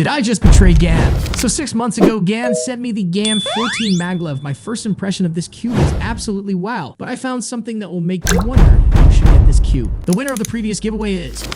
Did I just betray GAN? So 6 months ago, GAN sent me the GAN 14 Maglev. My first impression of this cube is absolutely wow, but I found something that will make you wonder if you should get this cube. The winner of the previous giveaway is...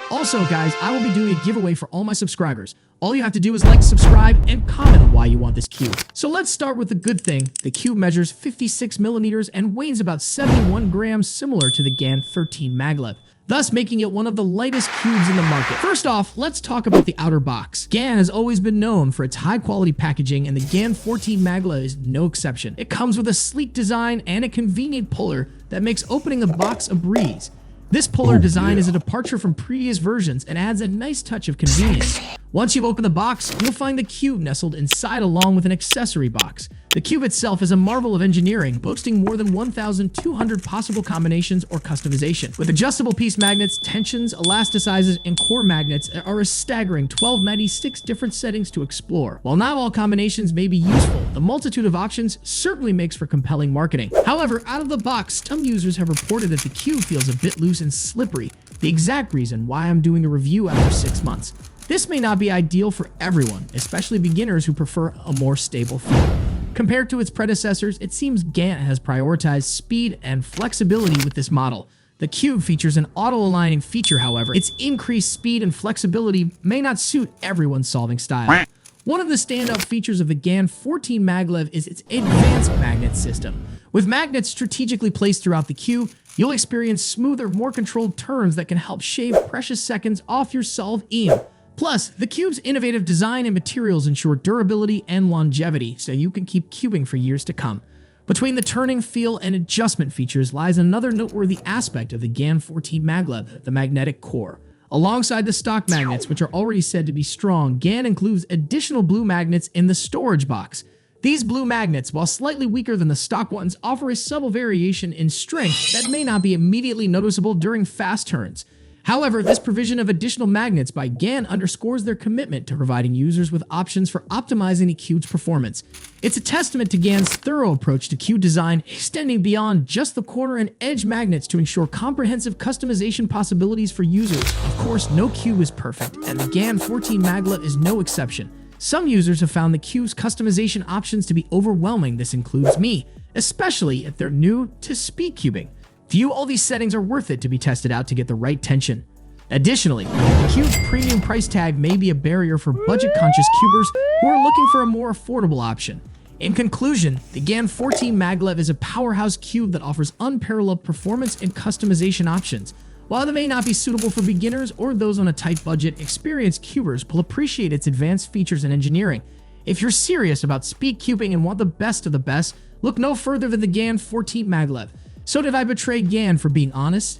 Also, guys, I will be doing a giveaway for all my subscribers. All you have to do is like, subscribe, and comment on why you want this cube. So let's start with the good thing. The cube measures 56 millimeters and weighs about 71 grams, similar to the GAN 13 Maglev, thus making it one of the lightest cubes in the market. First off, let's talk about the outer box. GAN has always been known for its high-quality packaging, and the GAN 14 Maglev is no exception. It comes with a sleek design and a convenient puller that makes opening the box a breeze. This puller design is a departure from previous versions and adds a nice touch of convenience. Once you've opened the box, you'll find the cube nestled inside along with an accessory box. The cube itself is a marvel of engineering, boasting more than 1,200 possible combinations or customization. With adjustable piece magnets, tensions, elasticizers, and core magnets, there are a staggering 1296 different settings to explore. While not all combinations may be useful, the multitude of options certainly makes for compelling marketing. However, out of the box, some users have reported that the cube feels a bit loose and slippery, the exact reason why I'm doing a review after 6 months. This may not be ideal for everyone, especially beginners who prefer a more stable feel. Compared to its predecessors, it seems GAN has prioritized speed and flexibility with this model. The cube features an auto-aligning feature, however. Its increased speed and flexibility may not suit everyone's solving style. One of the standout features of the GAN 14 Maglev is its advanced magnet system. With magnets strategically placed throughout the cube, you'll experience smoother, more controlled turns that can help shave precious seconds off your solve EM. Plus, the cube's innovative design and materials ensure durability and longevity, so you can keep cubing for years to come. Between the turning, feel, and adjustment features lies another noteworthy aspect of the GAN 14 Maglev, the magnetic core. Alongside the stock magnets, which are already said to be strong, GAN includes additional blue magnets in the storage box. These blue magnets, while slightly weaker than the stock ones, offer a subtle variation in strength that may not be immediately noticeable during fast turns. However, this provision of additional magnets by GAN underscores their commitment to providing users with options for optimizing the cube's performance. It's a testament to GAN's thorough approach to cube design, extending beyond just the corner and edge magnets to ensure comprehensive customization possibilities for users. Of course, no cube is perfect, and the GAN 14 Maglev is no exception. Some users have found the cube's customization options to be overwhelming. This includes me, especially if they're new to speedcubing. Few all these settings are worth it to be tested out to get the right tension. Additionally, the cube's premium price tag may be a barrier for budget-conscious cubers who are looking for a more affordable option. In conclusion, the GAN 14 Maglev is a powerhouse cube that offers unparalleled performance and customization options. While it may not be suitable for beginners or those on a tight budget, experienced cubers will appreciate its advanced features and engineering. If you're serious about speed cubing and want the best of the best, look no further than the GAN 14 Maglev. So did I betray GAN for being honest?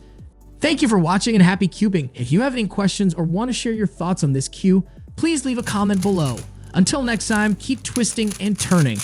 Thank you for watching and happy cubing. If you have any questions or want to share your thoughts on this cube, please leave a comment below. Until next time, keep twisting and turning.